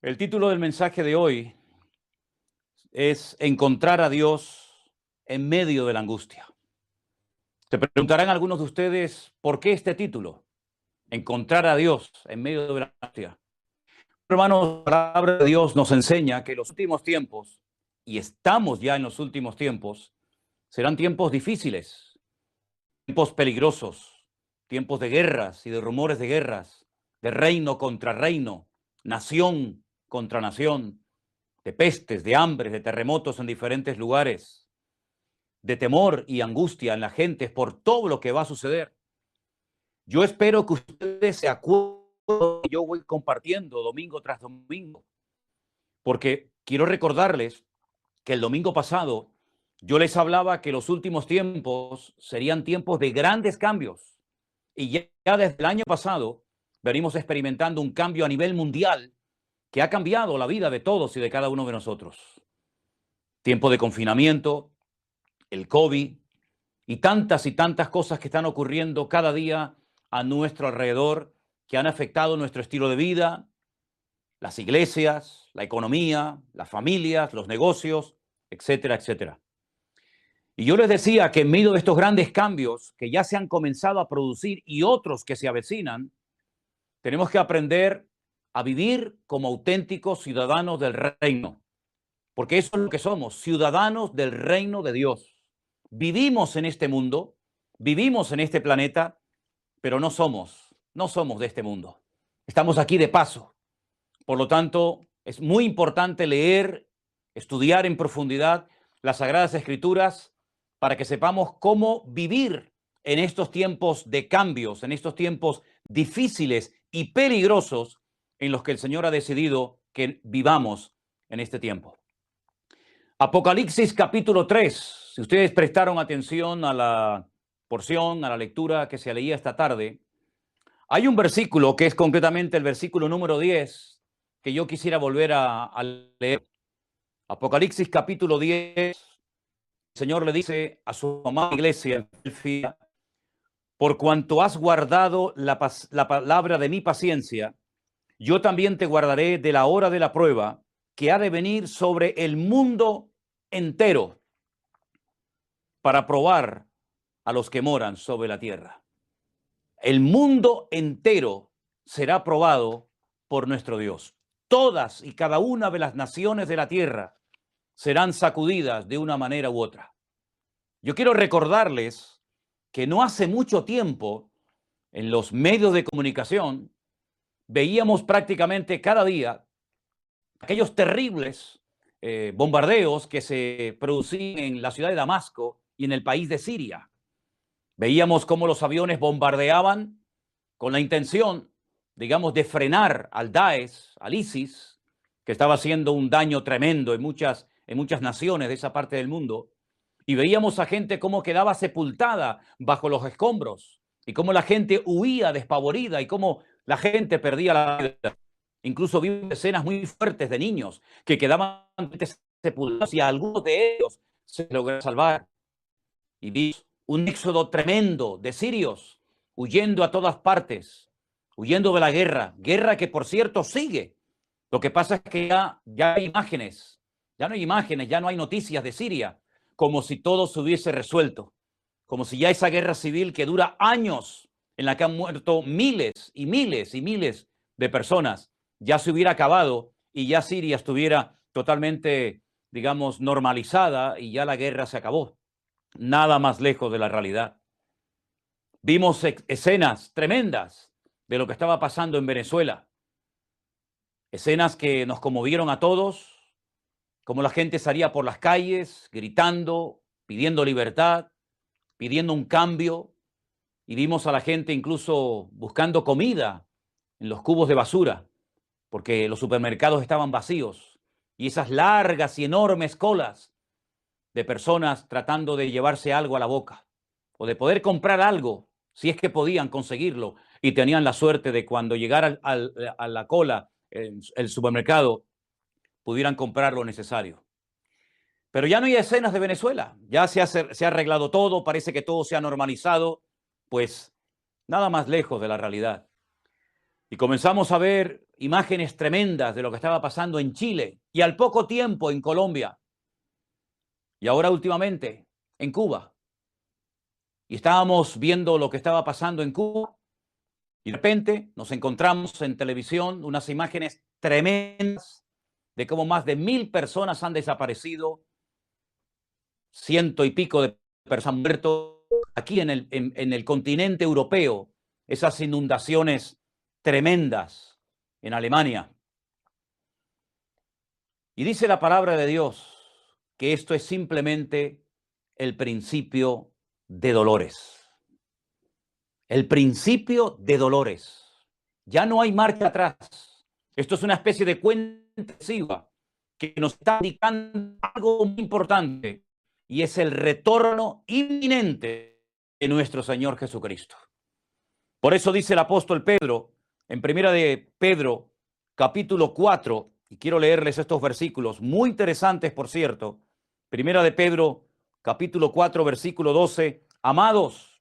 El título del mensaje de hoy es Encontrar a Dios en medio de la angustia. Se preguntarán algunos de ustedes, ¿por qué este título? Encontrar a Dios en medio de la angustia. Hermanos, la palabra de Dios nos enseña que los últimos tiempos, y estamos ya en los últimos tiempos, serán tiempos difíciles, tiempos peligrosos, tiempos de guerras y de rumores de guerras, de reino contra reino, nación contra nación, de pestes, de hambres, de terremotos en diferentes lugares, de temor y angustia en la gente por todo lo que va a suceder. Yo espero que ustedes se acuerden de que yo voy compartiendo domingo tras domingo, porque quiero recordarles que el domingo pasado yo les hablaba que los últimos tiempos serían tiempos de grandes cambios. Y ya desde el año pasado venimos experimentando un cambio a nivel mundial que ha cambiado la vida de todos y de cada uno de nosotros. Tiempo de confinamiento, el COVID y tantas cosas que están ocurriendo cada día a nuestro alrededor que han afectado nuestro estilo de vida, las iglesias, la economía, las familias, los negocios, etcétera, etcétera. Y yo les decía que en medio de estos grandes cambios que ya se han comenzado a producir y otros que se avecinan, tenemos que aprender a vivir como auténticos ciudadanos del reino, porque eso es lo que somos, ciudadanos del reino de Dios. Vivimos en este mundo, vivimos en este planeta, pero no somos de este mundo. Estamos aquí de paso. Por lo tanto, es muy importante leer, estudiar en profundidad las Sagradas Escrituras para que sepamos cómo vivir en estos tiempos de cambios, en estos tiempos difíciles y peligrosos en los que el Señor ha decidido que vivamos en este tiempo. Apocalipsis capítulo 3. Si ustedes prestaron atención a la porción, a la lectura que se leía esta tarde, hay un versículo que es concretamente el versículo número 10 que yo quisiera volver a leer. Apocalipsis capítulo 10, el Señor le dice a su amada iglesia en Filadelfia: por cuanto has guardado la palabra de mi paciencia, yo también te guardaré de la hora de la prueba que ha de venir sobre el mundo entero para probar a los que moran sobre la tierra. El mundo entero será probado por nuestro Dios. Todas y cada una de las naciones de la tierra serán sacudidas de una manera u otra. Yo quiero recordarles que no hace mucho tiempo en los medios de comunicación veíamos prácticamente cada día aquellos terribles bombardeos que se producían en la ciudad de Damasco y en el país de Siria. Veíamos cómo los aviones bombardeaban con la intención, digamos, de frenar al Daesh, al ISIS, que estaba haciendo un daño tremendo en muchas naciones de esa parte del mundo. Y veíamos a gente cómo quedaba sepultada bajo los escombros y cómo la gente huía despavorida y cómo la gente perdía la vida. Incluso vimos escenas muy fuertes de niños que quedaban sepultados y a algunos de ellos se lograron salvar. Y vimos un éxodo tremendo de sirios huyendo a todas partes, huyendo de la guerra que por cierto sigue. Lo que pasa es que ya hay imágenes, ya no hay imágenes, ya no hay noticias de Siria, como si todo se hubiese resuelto, como si ya esa guerra civil que dura años, en la que han muerto miles y miles y miles de personas, ya se hubiera acabado y ya Siria estuviera totalmente, digamos, normalizada y ya la guerra se acabó. Nada más lejos de la realidad. Vimos escenas tremendas de lo que estaba pasando en Venezuela. Escenas que nos conmovieron a todos, como la gente salía por las calles gritando, pidiendo libertad, pidiendo un cambio, y vimos a la gente incluso buscando comida en los cubos de basura, porque los supermercados estaban vacíos, y esas largas y enormes colas de personas tratando de llevarse algo a la boca, o de poder comprar algo, si es que podían conseguirlo, y tenían la suerte de cuando llegara a la cola el supermercado, pudieran comprar lo necesario. Pero ya no hay escenas de Venezuela, ya se ha arreglado todo, parece que todo se ha normalizado, pues nada más lejos de la realidad. Y comenzamos a ver imágenes tremendas de lo que estaba pasando en Chile y al poco tiempo en Colombia. Y ahora últimamente en Cuba. Y estábamos viendo lo que estaba pasando en Cuba y de repente nos encontramos en televisión unas imágenes tremendas de cómo más de 1000 personas han desaparecido, 100 y pico de personas han muerto aquí en el continente europeo, esas inundaciones tremendas en Alemania. Y dice la palabra de Dios que esto es simplemente el principio de dolores. El principio de dolores. Ya no hay marcha atrás. Esto es una especie de cuenta regresiva que nos está indicando algo muy importante y es el retorno inminente de nuestro Señor Jesucristo. Por eso dice el apóstol Pedro en Primera de Pedro, capítulo 4, y quiero leerles estos versículos, muy interesantes, por cierto. Primera de Pedro, capítulo 4, versículo 12. Amados,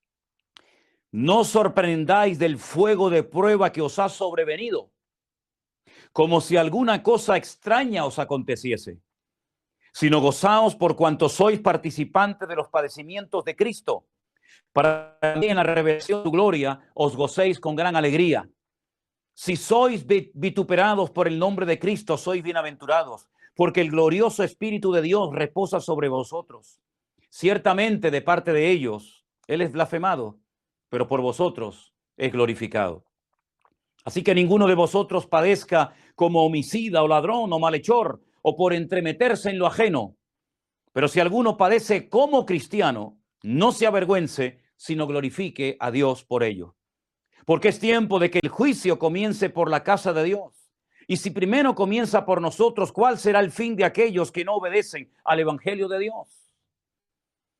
no os sorprendáis del fuego de prueba que os ha sobrevenido, como si alguna cosa extraña os aconteciese, sino gozaos por cuanto sois participantes de los padecimientos de Cristo, para que en la revelación de su gloria os gocéis con gran alegría. Si sois vituperados por el nombre de Cristo, sois bienaventurados, porque el glorioso Espíritu de Dios reposa sobre vosotros. Ciertamente de parte de ellos, Él es blasfemado, pero por vosotros es glorificado. Así que ninguno de vosotros padezca como homicida o ladrón o malhechor, o por entremeterse en lo ajeno. Pero si alguno padece como cristiano, no se avergüence, sino glorifique a Dios por ello. Porque es tiempo de que el juicio comience por la casa de Dios. Y si primero comienza por nosotros, ¿cuál será el fin de aquellos que no obedecen al evangelio de Dios?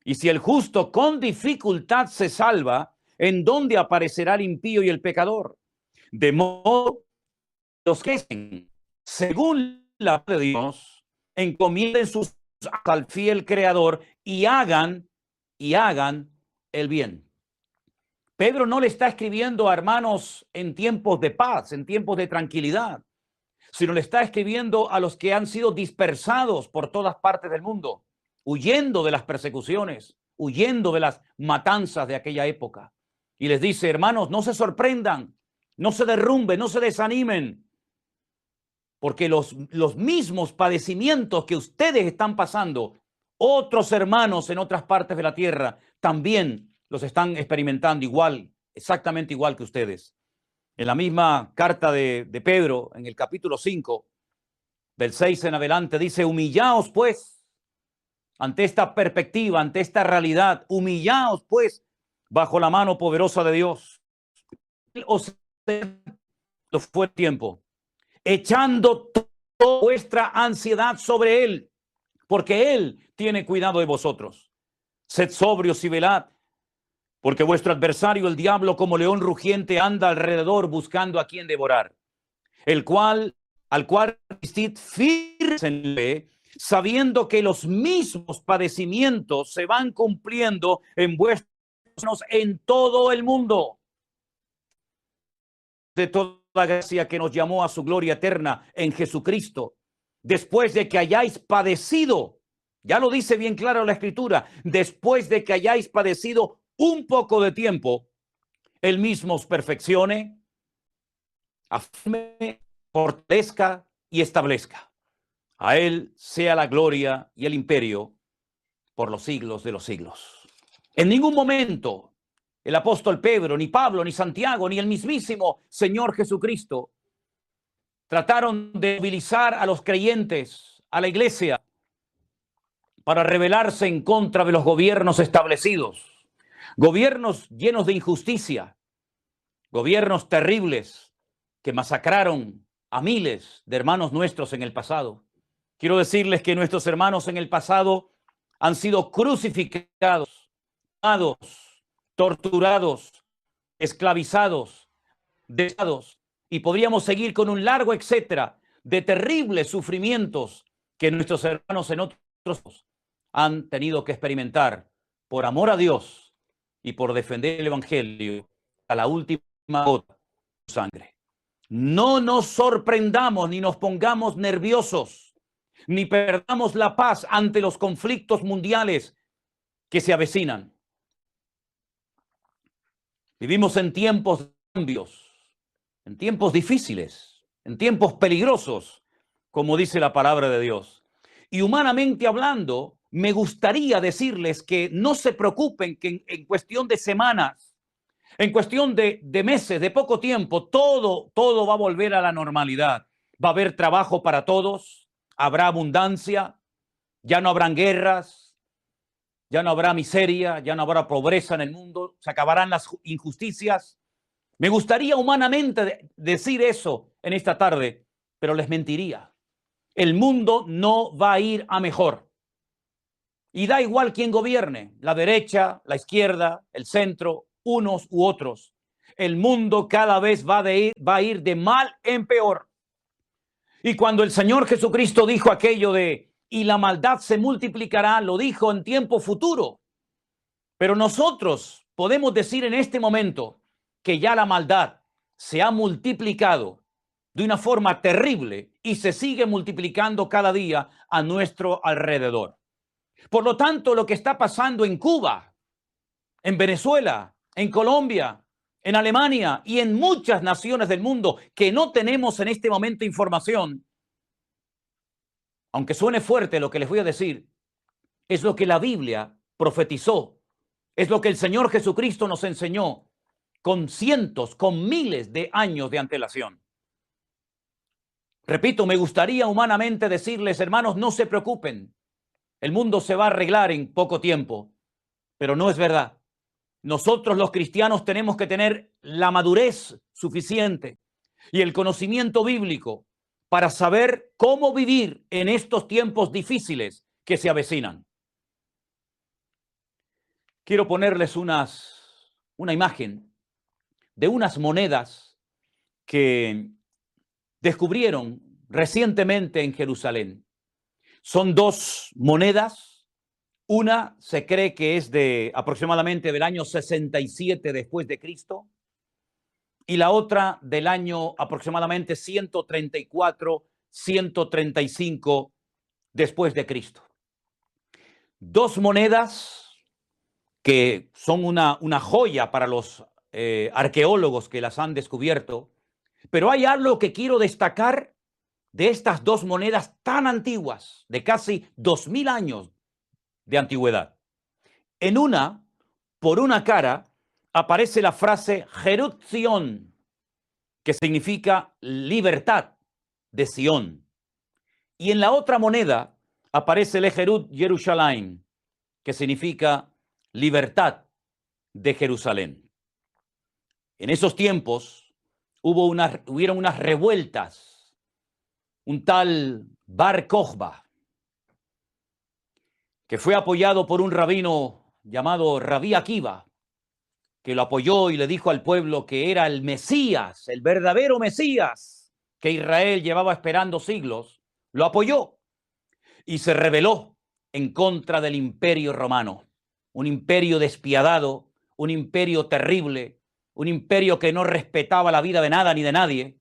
Y si el justo con dificultad se salva, ¿en dónde aparecerá el impío y el pecador? De modo que los que hacen según la palabra de Dios, encomienden sus al fiel Creador y hagan el bien. Pedro no le está escribiendo a hermanos en tiempos de paz, en tiempos de tranquilidad, sino le está escribiendo a los que han sido dispersados por todas partes del mundo, huyendo de las persecuciones, huyendo de las matanzas de aquella época. Y les dice, hermanos, no se sorprendan, no se derrumben, no se desanimen, porque los mismos padecimientos que ustedes están pasando, otros hermanos en otras partes de la tierra también los están experimentando igual, exactamente igual que ustedes. En la misma carta de Pedro, en el capítulo 5, del 6 en adelante, dice, humillaos pues ante esta perspectiva, ante esta realidad, humillaos pues bajo la mano poderosa de Dios. Os fue el tiempo, echando toda vuestra ansiedad sobre Él, porque Él tiene cuidado de vosotros. Sed sobrios y velad, porque vuestro adversario, el diablo, como león rugiente, anda alrededor buscando a quien devorar, al cual resistid firmemente, sabiendo que los mismos padecimientos se van cumpliendo en vuestros en todo el mundo. De toda gracia que nos llamó a su gloria eterna en Jesucristo, después de que hayáis padecido, ya lo dice bien claro la Escritura, después de que hayáis padecido un poco de tiempo, Él mismo os perfeccione, afirme, fortalezca y establezca. A Él sea la gloria y el imperio por los siglos de los siglos. En ningún momento el apóstol Pedro, ni Pablo, ni Santiago, ni el mismísimo Señor Jesucristo trataron de movilizar a los creyentes, a la iglesia, para rebelarse en contra de los gobiernos establecidos. Gobiernos llenos de injusticia, gobiernos terribles que masacraron a miles de hermanos nuestros en el pasado. Quiero decirles que nuestros hermanos en el pasado han sido crucificados, torturados, esclavizados, dejados, y podríamos seguir con un largo etcétera de terribles sufrimientos que nuestros hermanos en otros han tenido que experimentar por amor a Dios y por defender el evangelio a la última gota de sangre. No nos sorprendamos ni nos pongamos nerviosos, ni perdamos la paz ante los conflictos mundiales que se avecinan. Vivimos en tiempos de cambios, en tiempos difíciles, en tiempos peligrosos, como dice la palabra de Dios. Y humanamente hablando, me gustaría decirles que no se preocupen que en cuestión de semanas, en cuestión de meses, de poco tiempo, todo va a volver a la normalidad. Va a haber trabajo para todos, habrá abundancia, ya no habrán guerras, ya no habrá miseria, ya no habrá pobreza en el mundo, se acabarán las injusticias. Me gustaría humanamente decir eso en esta tarde, pero les mentiría. El mundo no va a ir a mejor. Y da igual quién gobierne, la derecha, la izquierda, el centro, unos u otros. El mundo cada vez va a ir de mal en peor. Y cuando el Señor Jesucristo dijo aquello de y la maldad se multiplicará, lo dijo en tiempo futuro. Pero nosotros podemos decir en este momento que ya la maldad se ha multiplicado de una forma terrible y se sigue multiplicando cada día a nuestro alrededor. Por lo tanto, lo que está pasando en Cuba, en Venezuela, en Colombia, en Alemania y en muchas naciones del mundo que no tenemos en este momento información, aunque suene fuerte lo que les voy a decir, es lo que la Biblia profetizó, es lo que el Señor Jesucristo nos enseñó con cientos, con miles de años de antelación. Repito, me gustaría humanamente decirles, hermanos, no se preocupen, el mundo se va a arreglar en poco tiempo, pero no es verdad. Nosotros los cristianos tenemos que tener la madurez suficiente y el conocimiento bíblico para saber cómo vivir en estos tiempos difíciles que se avecinan. Quiero ponerles una imagen de unas monedas que descubrieron recientemente en Jerusalén. Son dos monedas. Una se cree que es de aproximadamente del año 67 después de Cristo y la otra del año aproximadamente 134, 135 después de Cristo. Dos monedas que son una joya para los arqueólogos que las han descubierto, pero hay algo que quiero destacar de estas dos monedas tan antiguas, de casi 2000 años de antigüedad. En una, por una cara, aparece la frase Jerut Zion, que significa libertad de Sion. Y en la otra moneda aparece el Jerut Jerusalén, que significa libertad de Jerusalén. En esos tiempos hubieron unas revueltas. Un tal Bar Kokhba, que fue apoyado por un rabino llamado Rabí Akiva, que lo apoyó y le dijo al pueblo que era el Mesías, el verdadero Mesías, que Israel llevaba esperando siglos, lo apoyó y se rebeló en contra del imperio romano, un imperio despiadado, un imperio terrible, un imperio que no respetaba la vida de nada ni de nadie,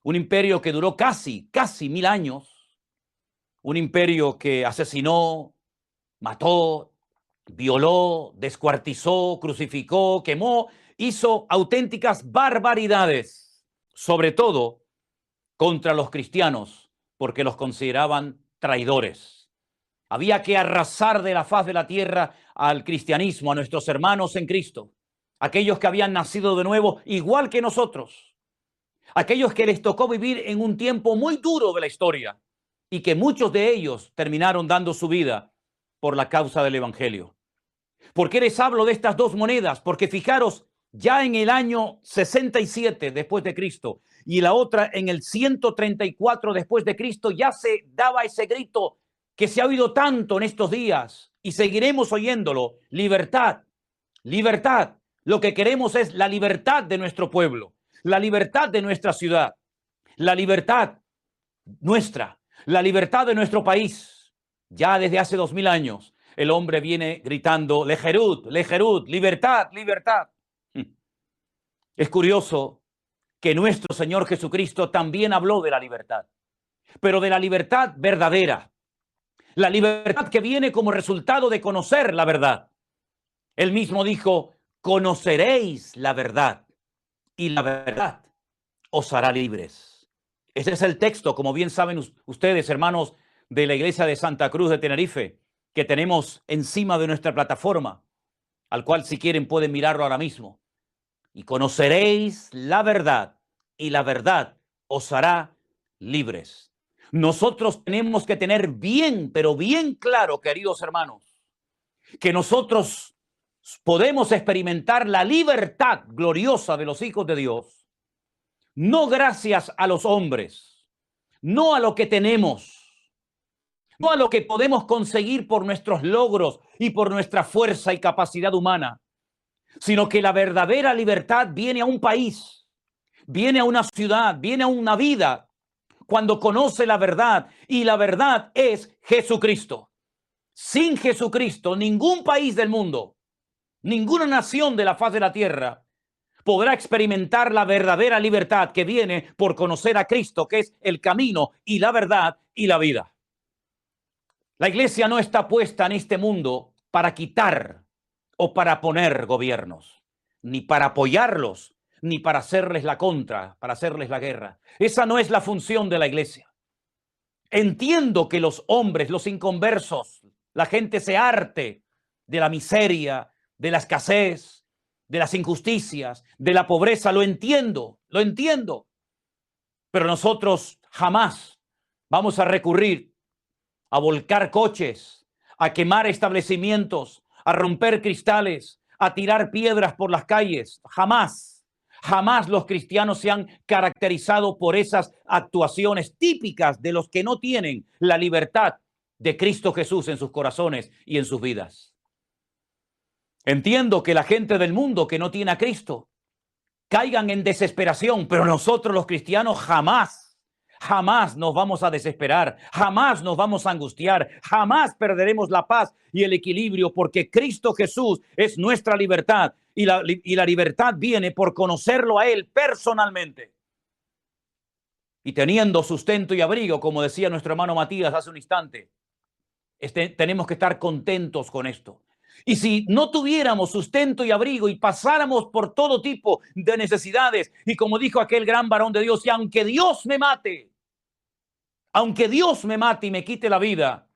un imperio que duró casi 1000 años, un imperio que asesinó, mató, violó, descuartizó, crucificó, quemó, hizo auténticas barbaridades, sobre todo contra los cristianos, porque los consideraban traidores. Había que arrasar de la faz de la tierra al cristianismo, a nuestros hermanos en Cristo, aquellos que habían nacido de nuevo, igual que nosotros. Aquellos que les tocó vivir en un tiempo muy duro de la historia y que muchos de ellos terminaron dando su vida por la causa del Evangelio. ¿Por qué les hablo de estas dos monedas? Porque fijaros, ya en el año 67 después de Cristo y la otra en el 134 después de Cristo ya se daba ese grito que se ha oído tanto en estos días y seguiremos oyéndolo: libertad, libertad. Lo que queremos es la libertad de nuestro pueblo, la libertad de nuestra ciudad, la libertad nuestra, la libertad de nuestro país. Ya desde hace 2000 años el hombre viene gritando lejerut, lejerut, libertad, libertad. Es curioso que nuestro Señor Jesucristo también habló de la libertad, pero de la libertad verdadera, la libertad que viene como resultado de conocer la verdad. Él mismo dijo, conoceréis la verdad y la verdad os hará libres. Ese es el texto, como bien saben ustedes, hermanos de la iglesia de Santa Cruz de Tenerife, que tenemos encima de nuestra plataforma, al cual si quieren pueden mirarlo ahora mismo. Y conoceréis la verdad y la verdad os hará libres. Nosotros tenemos que tener bien, pero bien claro, queridos hermanos, que nosotros podemos experimentar la libertad gloriosa de los hijos de Dios, no gracias a los hombres, no a lo que tenemos, no a lo que podemos conseguir por nuestros logros y por nuestra fuerza y capacidad humana, sino que la verdadera libertad viene a un país, viene a una ciudad, viene a una vida, cuando conoce la verdad, y la verdad es Jesucristo. Sin Jesucristo, ningún país del mundo, ninguna nación de la faz de la tierra podrá experimentar la verdadera libertad que viene por conocer a Cristo, que es el camino y la verdad y la vida. La iglesia no está puesta en este mundo para quitar o para poner gobiernos, ni para apoyarlos, ni para hacerles la contra, para hacerles la guerra. Esa no es la función de la iglesia. Entiendo que los hombres, los inconversos, la gente se harte de la miseria, de la escasez, de las injusticias, de la pobreza. Lo entiendo. Pero nosotros jamás vamos a recurrir a volcar coches, a quemar establecimientos, a romper cristales, a tirar piedras por las calles. Jamás los cristianos se han caracterizado por esas actuaciones típicas de los que no tienen la libertad de Cristo Jesús en sus corazones y en sus vidas. Entiendo que la gente del mundo que no tiene a Cristo caigan en desesperación, pero nosotros los cristianos jamás nos vamos a desesperar, jamás nos vamos a angustiar, jamás perderemos la paz y el equilibrio, porque Cristo Jesús es nuestra libertad, y la libertad viene por conocerlo a Él personalmente. Y teniendo sustento y abrigo, como decía nuestro hermano Matías hace un instante, tenemos que estar contentos con esto. Y si no tuviéramos sustento y abrigo y pasáramos por todo tipo de necesidades, y como dijo aquel gran varón de Dios, y aunque Dios me mate y me quite la vida,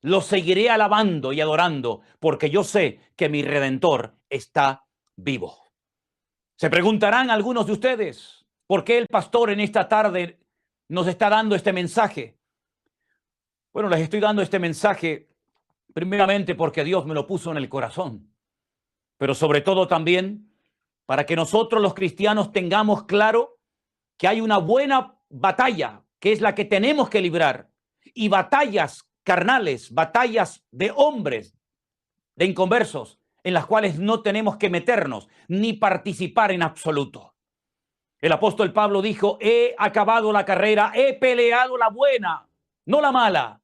lo seguiré alabando y adorando, porque yo sé que mi Redentor está vivo. Se preguntarán algunos de ustedes, ¿por qué el pastor en esta tarde nos está dando este mensaje? Bueno, les estoy dando este mensaje primeramente porque Dios me lo puso en el corazón, pero sobre todo también para que nosotros los cristianos tengamos claro que hay una buena batalla, que es la que tenemos que librar, y batallas carnales, batallas de hombres, de inconversos, en las cuales no tenemos que meternos ni participar en absoluto. El apóstol Pablo dijo, he acabado la carrera, he peleado la buena, no la mala,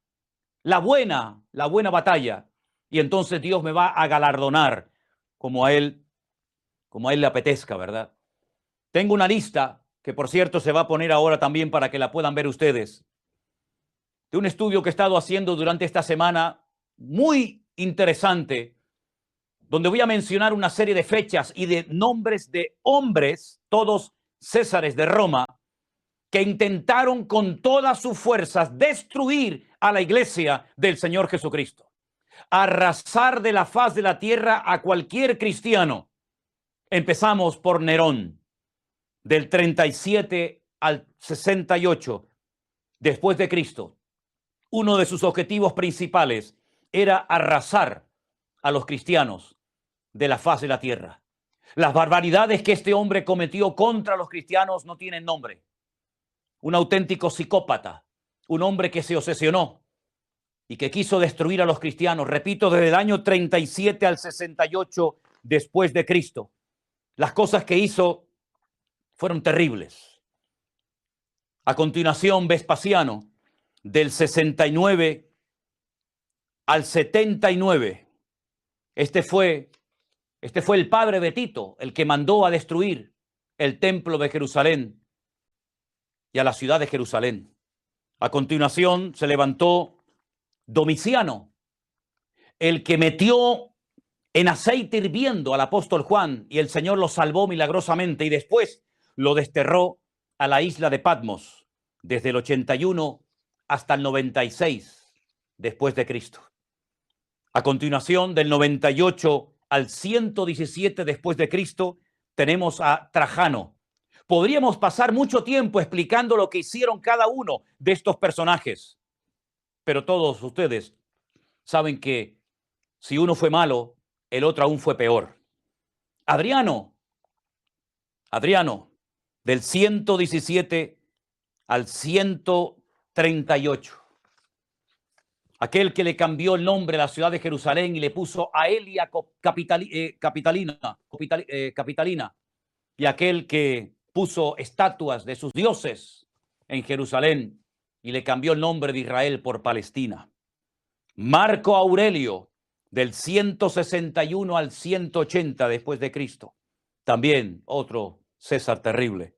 la buena batalla. Y entonces Dios me va a galardonar como a él le apetezca, ¿verdad? Tengo una lista que, por cierto, se va a poner ahora también para que la puedan ver ustedes, de un estudio que he estado haciendo durante esta semana, muy interesante, donde voy a mencionar una serie de fechas y de nombres de hombres, todos césares de Roma, que intentaron con todas sus fuerzas destruir a la iglesia del Señor Jesucristo, arrasar de la faz de la tierra a cualquier cristiano. Empezamos por Nerón, del 37 al 68 después de Cristo. Uno de sus objetivos principales era arrasar a los cristianos de la faz de la tierra. Las barbaridades que este hombre cometió contra los cristianos no tienen nombre. Un auténtico psicópata, un hombre que se obsesionó y que quiso destruir a los cristianos, repito, desde el año 37 al 68 después de Cristo. Las cosas que hizo fueron terribles. A continuación, Vespasiano, del 69 al 79. Este fue el padre de Tito, el que mandó a destruir el templo de Jerusalén y a la ciudad de Jerusalén. A continuación se levantó Domiciano, el que metió en aceite hirviendo al apóstol Juan, y el Señor lo salvó milagrosamente, y después lo desterró a la isla de Patmos desde el 81 hasta el 96 después de Cristo. A continuación, del 98 al 117 después de Cristo, tenemos a Trajano. Podríamos pasar mucho tiempo explicando lo que hicieron cada uno de estos personajes, pero todos ustedes saben que si uno fue malo, el otro aún fue peor. Adriano, del 117 al 138. Aquel que le cambió el nombre a la ciudad de Jerusalén y le puso Aelia Capitalina, y aquel que puso estatuas de sus dioses en Jerusalén y le cambió el nombre de Israel por Palestina. Marco Aurelio, del 161 al 180 después de Cristo, también otro César terrible.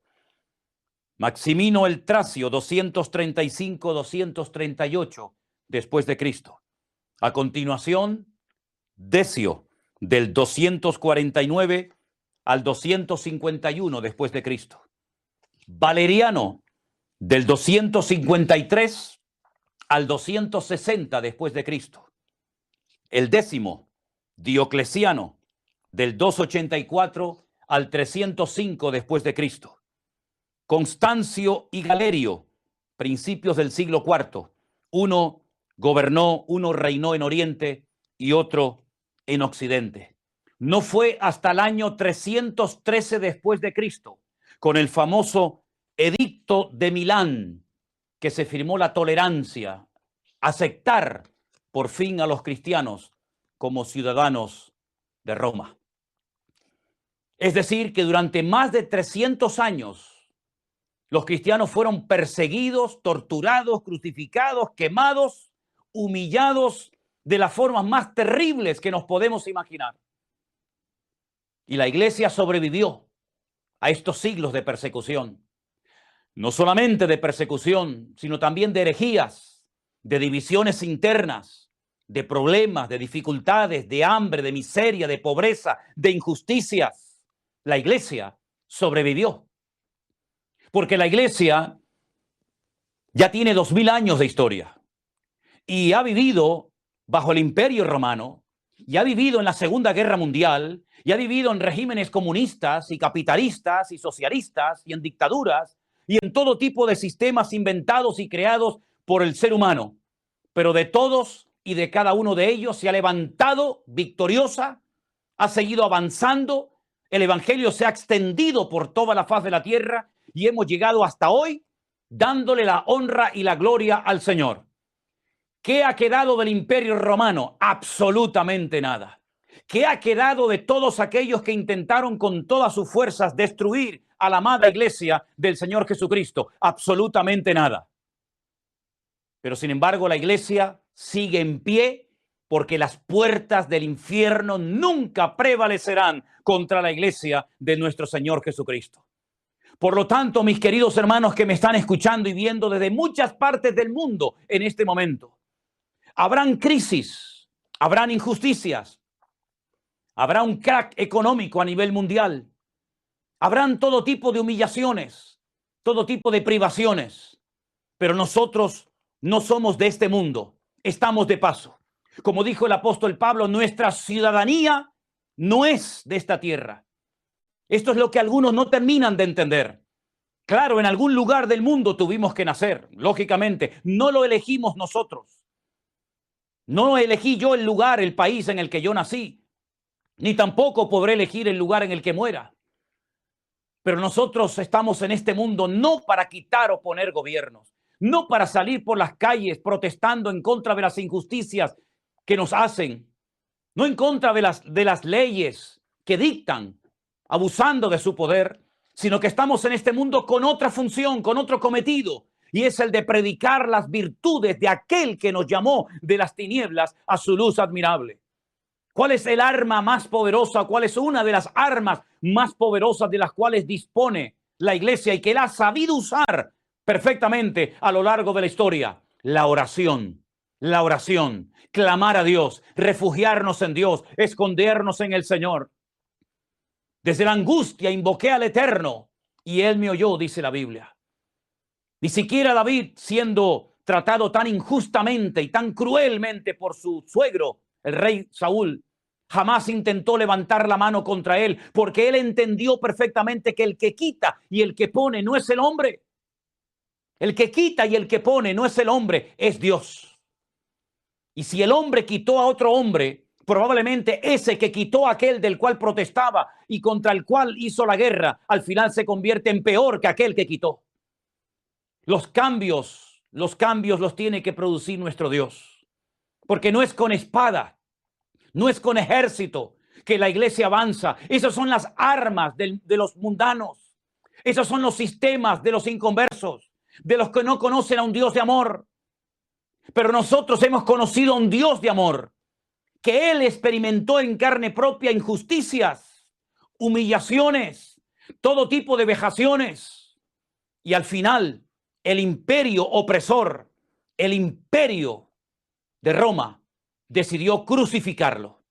Maximino el Tracio, 235-238 después de Cristo. A continuación, Decio, del 249 al 251 después de Cristo. Valeriano, del 253 al 260 después de Cristo. El 10º, Diocleciano, del 284 al 305 después de Cristo. Constancio y Galerio, principios del siglo IV. Uno gobernó, uno reinó en Oriente y otro en Occidente. No fue hasta el año 313 después de Cristo, con el famoso Edicto de Milán, que se firmó la tolerancia, aceptar por fin a los cristianos como ciudadanos de Roma. Es decir, que durante más de 300 años los cristianos fueron perseguidos, torturados, crucificados, quemados, humillados de las formas más terribles que nos podemos imaginar. Y la iglesia sobrevivió a estos siglos de persecución. No solamente de persecución, sino también de herejías, de divisiones internas, de problemas, de dificultades, de hambre, de miseria, de pobreza, de injusticias. La iglesia sobrevivió. Porque la iglesia ya tiene 2000 años de historia y ha vivido bajo el Imperio Romano, y ha vivido en la Segunda Guerra Mundial, y ha vivido en regímenes comunistas y capitalistas y socialistas y en dictaduras y en todo tipo de sistemas inventados y creados por el ser humano. Pero de todos y de cada uno de ellos se ha levantado victoriosa, ha seguido avanzando, el evangelio se ha extendido por toda la faz de la tierra y hemos llegado hasta hoy dándole la honra y la gloria al Señor. ¿Qué ha quedado del Imperio Romano? Absolutamente nada. ¿Qué ha quedado de todos aquellos que intentaron con todas sus fuerzas destruir a la amada iglesia del Señor Jesucristo? Absolutamente nada. Pero sin embargo, la iglesia sigue en pie porque las puertas del infierno nunca prevalecerán contra la iglesia de nuestro Señor Jesucristo. Por lo tanto, mis queridos hermanos que me están escuchando y viendo desde muchas partes del mundo en este momento, habrán crisis, habrán injusticias, habrá un crack económico a nivel mundial, habrán todo tipo de humillaciones, todo tipo de privaciones, pero nosotros no somos de este mundo, estamos de paso. Como dijo el apóstol Pablo, nuestra ciudadanía no es de esta tierra. Esto es lo que algunos no terminan de entender. Claro, en algún lugar del mundo tuvimos que nacer, lógicamente, no lo elegimos nosotros. No elegí yo el lugar, el país en el que yo nací, ni tampoco podré elegir el lugar en el que muera. Pero nosotros estamos en este mundo no para quitar o poner gobiernos, no para salir por las calles protestando en contra de las injusticias que nos hacen, no en contra de las leyes que dictan, abusando de su poder, sino que estamos en este mundo con otra función, con otro cometido, y es el de predicar las virtudes de aquel que nos llamó de las tinieblas a su luz admirable. ¿Cuál es el arma más poderosa? ¿Cuál es una de las armas más poderosas de las cuales dispone la iglesia y que él ha sabido usar perfectamente a lo largo de la historia? La oración. La oración. Clamar a Dios. Refugiarnos en Dios. Escondernos en el Señor. Desde la angustia invoqué al Eterno y él me oyó, dice la Biblia. Ni siquiera David, siendo tratado tan injustamente y tan cruelmente por su suegro, el rey Saúl, jamás intentó levantar la mano contra él, porque él entendió perfectamente que el que quita y el que pone no es el hombre. El que quita y el que pone no es el hombre, es Dios. Y si el hombre quitó a otro hombre, probablemente ese que quitó a aquel del cual protestaba y contra el cual hizo la guerra, al final se convierte en peor que aquel que quitó. Los cambios los tiene que producir nuestro Dios. Porque no es con espada, no es con ejército que la iglesia avanza. Esas son las armas de los mundanos. Esos son los sistemas de los inconversos, de los que no conocen a un Dios de amor. Pero nosotros hemos conocido a un Dios de amor, que Él experimentó en carne propia injusticias, humillaciones, todo tipo de vejaciones. Y al final, el imperio opresor, el imperio de Roma, decidió crucificarlo.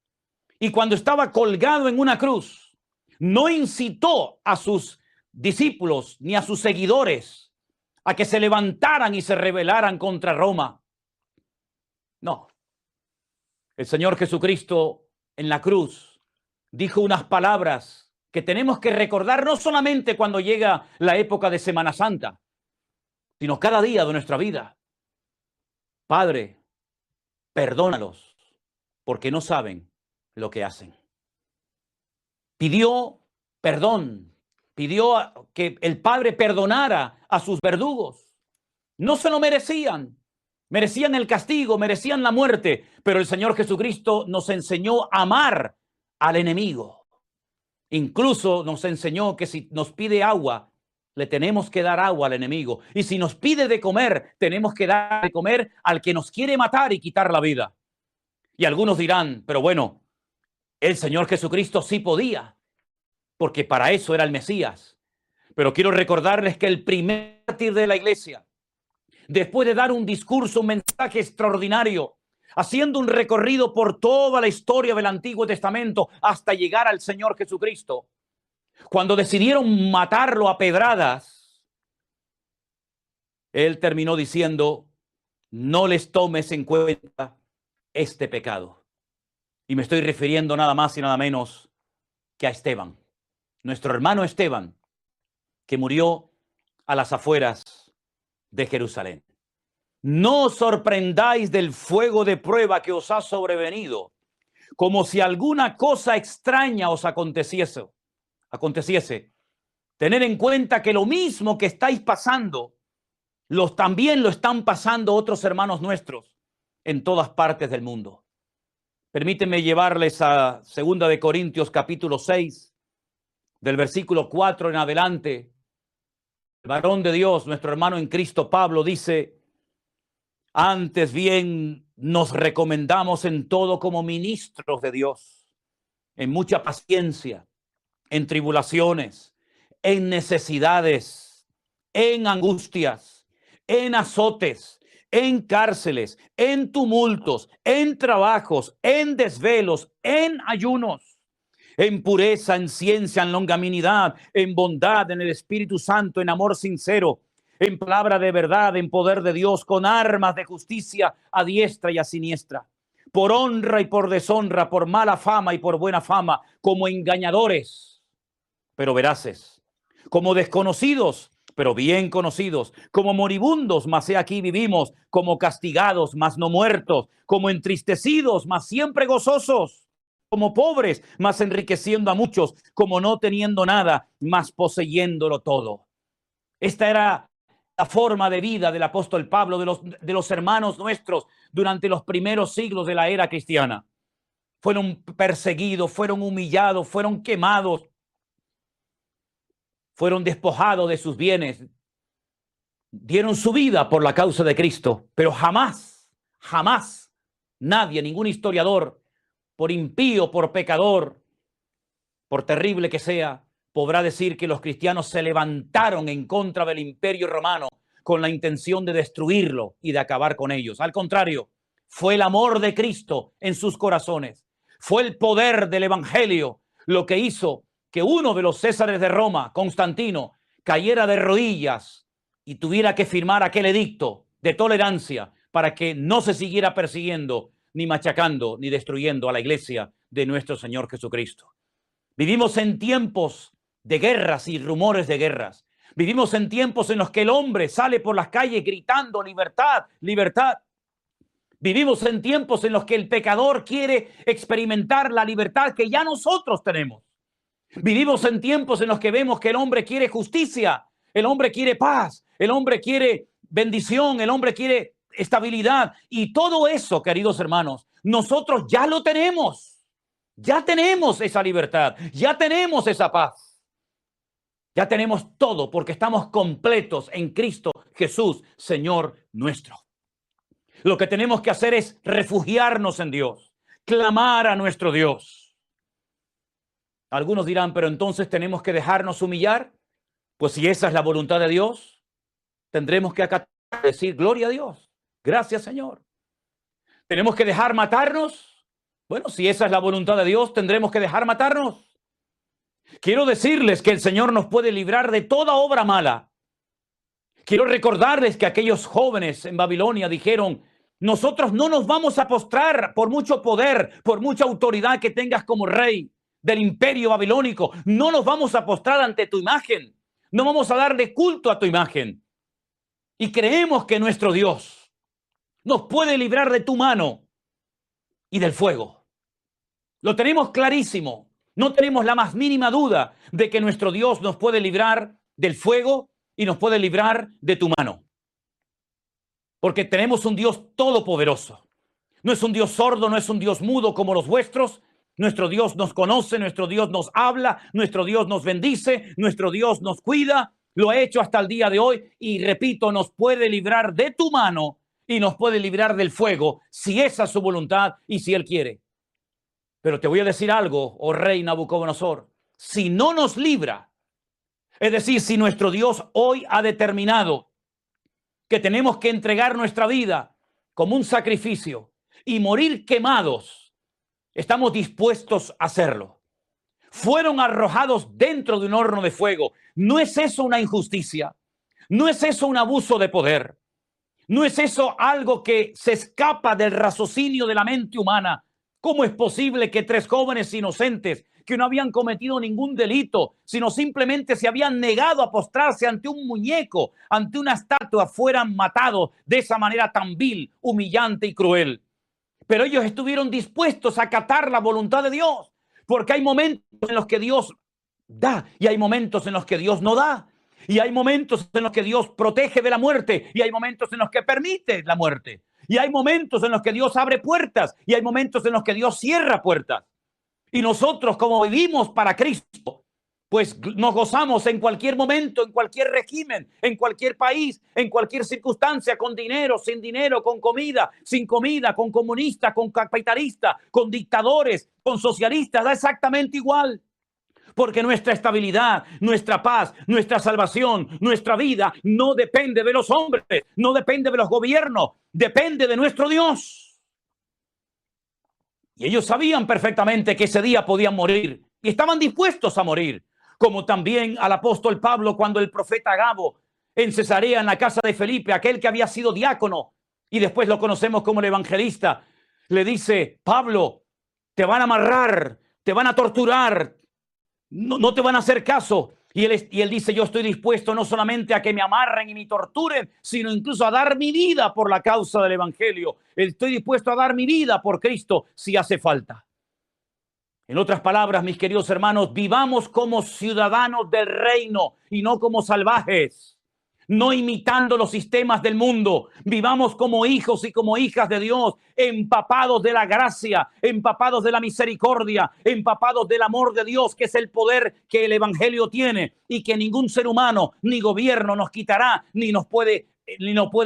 Y cuando estaba colgado en una cruz, no incitó a sus discípulos ni a sus seguidores a que se levantaran y se rebelaran contra Roma. No. El Señor Jesucristo en la cruz dijo unas palabras que tenemos que recordar no solamente cuando llega la época de Semana Santa, sino cada día de nuestra vida. Padre, perdónalos, porque no saben lo que hacen. Pidió perdón, pidió que el Padre perdonara a sus verdugos. No se lo merecían, merecían el castigo, merecían la muerte, pero el Señor Jesucristo nos enseñó a amar al enemigo. Incluso nos enseñó que si nos pide agua, le tenemos que dar agua al enemigo. Y si nos pide de comer, tenemos que dar de comer al que nos quiere matar y quitar la vida. Y algunos dirán, pero bueno, el Señor Jesucristo sí podía, porque para eso era el Mesías. Pero quiero recordarles que el primer mártir de la iglesia, después de dar un discurso, un mensaje extraordinario, haciendo un recorrido por toda la historia del Antiguo Testamento hasta llegar al Señor Jesucristo, cuando decidieron matarlo a pedradas, él terminó diciendo, no les tomes en cuenta este pecado. Y me estoy refiriendo nada más y nada menos que a Esteban, nuestro hermano Esteban, que murió a las afueras de Jerusalén. No os sorprendáis del fuego de prueba que os ha sobrevenido, como si alguna cosa extraña os aconteciese. Tener en cuenta que lo mismo que estáis pasando, también lo están pasando otros hermanos nuestros en todas partes del mundo. Permítanme llevarles a 2 de Corintios capítulo 6, del versículo 4 en adelante. El varón de Dios, nuestro hermano en Cristo Pablo, dice, antes bien nos recomendamos en todo como ministros de Dios, en mucha paciencia, en tribulaciones, en necesidades, en angustias, en azotes, en cárceles, en tumultos, en trabajos, en desvelos, en ayunos, en pureza, en ciencia, en longanimidad, en bondad, en el Espíritu Santo, en amor sincero, en palabra de verdad, en poder de Dios, con armas de justicia a diestra y a siniestra, por honra y por deshonra, por mala fama y por buena fama, como engañadores, pero veraces, como desconocidos, pero bien conocidos, como moribundos, mas he aquí vivimos, como castigados, mas no muertos, como entristecidos, mas siempre gozosos, como pobres, mas enriqueciendo a muchos, como no teniendo nada, mas poseyéndolo todo. Esta era la forma de vida del apóstol Pablo, de los hermanos nuestros durante los primeros siglos de la era cristiana. Fueron perseguidos, fueron humillados, fueron quemados, fueron despojados de sus bienes, dieron su vida por la causa de Cristo, pero jamás nadie, ningún historiador por impío, por pecador, por terrible que sea, podrá decir que los cristianos se levantaron en contra del Imperio Romano con la intención de destruirlo y de acabar con ellos. Al contrario, fue el amor de Cristo en sus corazones. Fue el poder del Evangelio lo que hizo que uno de los Césares de Roma, Constantino, cayera de rodillas y tuviera que firmar aquel edicto de tolerancia para que no se siguiera persiguiendo, ni machacando, ni destruyendo a la iglesia de nuestro Señor Jesucristo. Vivimos en tiempos de guerras y rumores de guerras. Vivimos en tiempos en los que el hombre sale por las calles gritando libertad, libertad. Vivimos en tiempos en los que el pecador quiere experimentar la libertad que ya nosotros tenemos. Vivimos en tiempos en los que vemos que el hombre quiere justicia, el hombre quiere paz, el hombre quiere bendición, el hombre quiere estabilidad. Y todo eso, queridos hermanos, nosotros ya lo tenemos. Ya tenemos esa libertad, ya tenemos esa paz. Ya tenemos todo porque estamos completos en Cristo Jesús, Señor nuestro. Lo que tenemos que hacer es refugiarnos en Dios, clamar a nuestro Dios. Algunos dirán, pero entonces tenemos que dejarnos humillar. Pues si esa es la voluntad de Dios, tendremos que acatar, decir gloria a Dios, gracias Señor. ¿Tenemos que dejar matarnos? Bueno, si esa es la voluntad de Dios, tendremos que dejar matarnos. Quiero decirles que el Señor nos puede librar de toda obra mala. Quiero recordarles que aquellos jóvenes en Babilonia dijeron, nosotros no nos vamos a postrar por mucho poder, por mucha autoridad que tengas como rey del imperio babilónico. No nos vamos a postrar ante tu imagen. No vamos a darle culto a tu imagen. Y creemos que nuestro Dios nos puede librar de tu mano y del fuego. Lo tenemos clarísimo. No tenemos la más mínima duda de que nuestro Dios nos puede librar del fuego y nos puede librar de tu mano. Porque tenemos un Dios todopoderoso. No es un Dios sordo, no es un Dios mudo como los vuestros. Nuestro Dios nos conoce, nuestro Dios nos habla, nuestro Dios nos bendice, nuestro Dios nos cuida. Lo ha hecho hasta el día de hoy y repito, nos puede librar de tu mano y nos puede librar del fuego si esa es su voluntad y si Él quiere. Pero te voy a decir algo, oh rey Nabucodonosor, si no nos libra, es decir, si nuestro Dios hoy ha determinado que tenemos que entregar nuestra vida como un sacrificio y morir quemados, estamos dispuestos a hacerlo. Fueron arrojados dentro de un horno de fuego. ¿No es eso una injusticia? ¿No es eso un abuso de poder? ¿No es eso algo que se escapa del raciocinio de la mente humana? ¿Cómo es posible que 3 jóvenes inocentes que no habían cometido ningún delito, sino simplemente se habían negado a postrarse ante un muñeco, ante una estatua, fueran matados de esa manera tan vil, humillante y cruel? Pero ellos estuvieron dispuestos a acatar la voluntad de Dios, porque hay momentos en los que Dios da y hay momentos en los que Dios no da. Y hay momentos en los que Dios protege de la muerte y hay momentos en los que permite la muerte. Y hay momentos en los que Dios abre puertas y hay momentos en los que Dios cierra puertas. Y nosotros, como vivimos para Cristo, pues nos gozamos en cualquier momento, en cualquier régimen, en cualquier país, en cualquier circunstancia, con dinero, sin dinero, con comida, sin comida, con comunistas, con capitalistas, con dictadores, con socialistas, da exactamente igual. Porque nuestra estabilidad, nuestra paz, nuestra salvación, nuestra vida no depende de los hombres, no depende de los gobiernos, depende de nuestro Dios. Y ellos sabían perfectamente que ese día podían morir y estaban dispuestos a morir. Como también al apóstol Pablo cuando el profeta Agabo en Cesarea, en la casa de Felipe, aquel que había sido diácono y después lo conocemos como el evangelista, le dice, Pablo, te van a amarrar, te van a torturar, no te van a hacer caso. Y él dice, yo estoy dispuesto no solamente a que me amarren y me torturen, sino incluso a dar mi vida por la causa del evangelio. Estoy dispuesto a dar mi vida por Cristo si hace falta. En otras palabras, mis queridos hermanos, vivamos como ciudadanos del reino y no como salvajes, no imitando los sistemas del mundo. Vivamos como hijos y como hijas de Dios, empapados de la gracia, empapados de la misericordia, empapados del amor de Dios, que es el poder que el evangelio tiene y que ningún ser humano ni gobierno nos quitará ni nos puede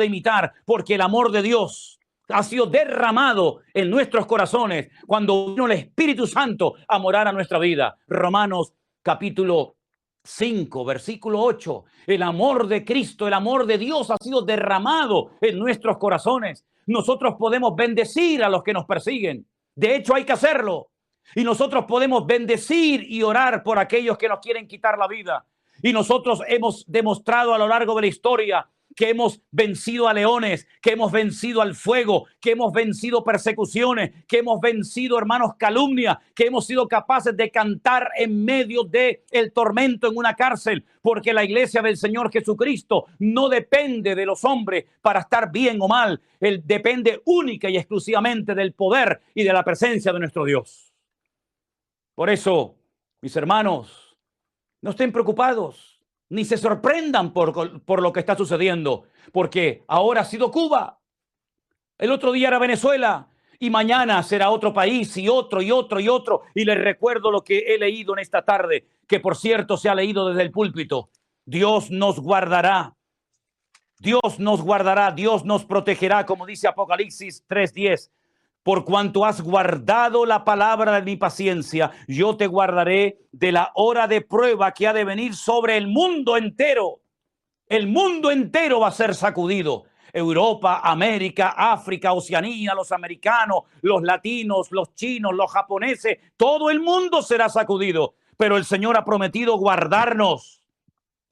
imitar, porque el amor de Dios ha sido derramado en nuestros corazones cuando vino el Espíritu Santo a morar a nuestra vida. Romanos capítulo 5, versículo 8. El amor de Cristo, el amor de Dios ha sido derramado en nuestros corazones. Nosotros podemos bendecir a los que nos persiguen. De hecho, hay que hacerlo. Y nosotros podemos bendecir y orar por aquellos que nos quieren quitar la vida. Y nosotros hemos demostrado a lo largo de la historia que hemos vencido a leones, que hemos vencido al fuego, que hemos vencido persecuciones, que hemos vencido, hermanos, calumnia, que hemos sido capaces de cantar en medio del tormento en una cárcel, porque la iglesia del Señor Jesucristo no depende de los hombres para estar bien o mal. Él depende única y exclusivamente del poder y de la presencia de nuestro Dios. Por eso, mis hermanos, no estén preocupados, ni se sorprendan por lo que está sucediendo, porque ahora ha sido Cuba, el otro día era Venezuela, y mañana será otro país, y otro, y otro, y otro. Y les recuerdo lo que he leído en esta tarde, que por cierto se ha leído desde el púlpito. Dios nos guardará, Dios nos guardará, Dios nos protegerá, como dice Apocalipsis 3:10. Por cuanto has guardado la palabra de mi paciencia, yo te guardaré de la hora de prueba que ha de venir sobre el mundo entero. El mundo entero va a ser sacudido. Europa, América, África, Oceanía, los americanos, los latinos, los chinos, los japoneses, todo el mundo será sacudido. Pero el Señor ha prometido guardarnos